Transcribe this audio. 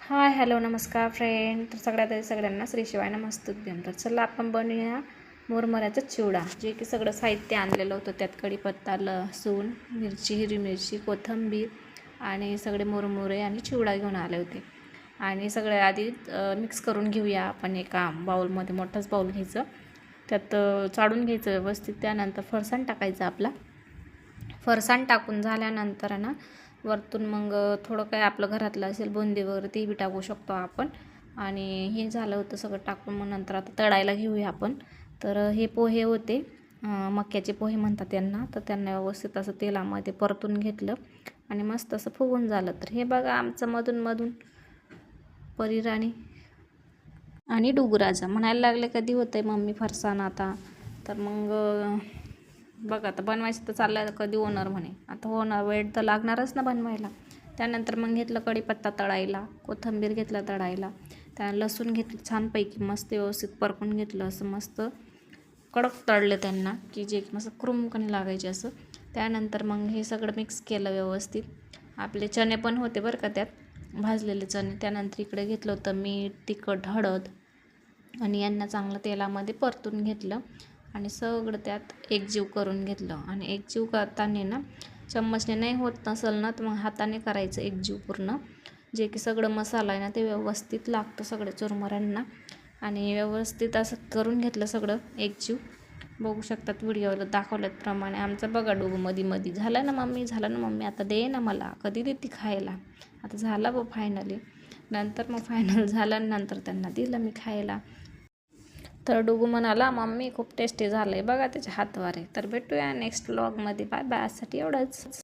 Hi hello नमस्कार friend. तर सगळ्यात आधी सगळ्यांना श्री शिवाय नमस्तुभ्यं. तर चला आपण बनवूया मुरमुऱ्याचा चिवडा. जे की सगळं साहित्य आणलेलं होतं. त्यात कढीपत्ता, लसूण, मिरची, हिरवी मिरची, कोथिंबीर आणि सगळे मुरमुरे आणि चिवडा घेऊन आले होते. आणि सगळे आधी मिक्स करून घेऊया आपण एका बाउलमध्ये. मोठाच बाउल घ्यायचं, त्यात चाळून घ्यायचं व्यवस्थित. त्यानंतर फरसाण टाकायचं. आपला फरसाण टाकून झाल्यानंतर ना वरतून मग थोडं काय आपलं घरातलं असेल बुंदी वगैरे ते बी टाकू शकतो आपण. आणि हे झालं होतं सगळं टाकून मग नंतर आता तळायला घेऊया आपण. तर हे पोहे होते, मक्याचे पोहे म्हणतात त्यांना. तर त्यांना व्यवस्थित असं तेलामध्ये परतून घेतलं आणि मस्त असं फुगून झालं. तर हे बघा आमचं मधून परीराणी आणि डुगराजा म्हणायला लागले कधी होतंय मम्मी फरसाण आता. तर मग बघा आता बनवायचं तर चाललं कधी होणार म्हणे. आता होणार, वेळ तर लागणारच ना बनवायला. त्यानंतर मग घेतलं कढीपत्ता तळायला, कोथिंबीर घेतला तळायला, त्यानंतर लसूण घेतलं छानपैकी मस्त व्यवस्थित परकून घेतलं. असं मस्त कडक तळले त्यांना की जे मस्त क्रुमकणी लागायचे असं. त्यानंतर मग हे सगळं मिक्स केलं व्यवस्थित. आपले चणे पण होते बरं का त्यात, भाजलेले चणे. त्यानंतर इकडे घेतलं होतं मीठ, तिखट, हळद आणि यांना चांगलं तेलामध्ये परतून घेतलं आणि सगळं त्यात एकजीव करून घेतलं. आणि एकजीव करताना ना चम्मचने नाही होत नसेल ना तर मग हाताने करायचं एकजीव पूर्ण. जे की सगळं मसाला आहे ना ते व्यवस्थित लागतं सगळ्या चुरमुऱ्यांना. आणि व्यवस्थित असं करून घेतलं सगळं एकजीव. बघू शकतात व्हिडिओला दाखवल्याप्रमाणे. आमचं बघा डोगं मध्ये झालं ना मम्मी आता दे ना मला, कधी देते खायला. आता झाला बघ फायनली. नंतर मग फायनल झालं, नंतर त्यांना दिलं मी खायला. तर डुगू म्हणाला मम्मी खूप टेस्टी झालं आहे बघा त्याच्या हातवारे. तर भेटूया नेक्स्ट व्लॉगमध्ये. Bye bye. आजसाठी एवढंच.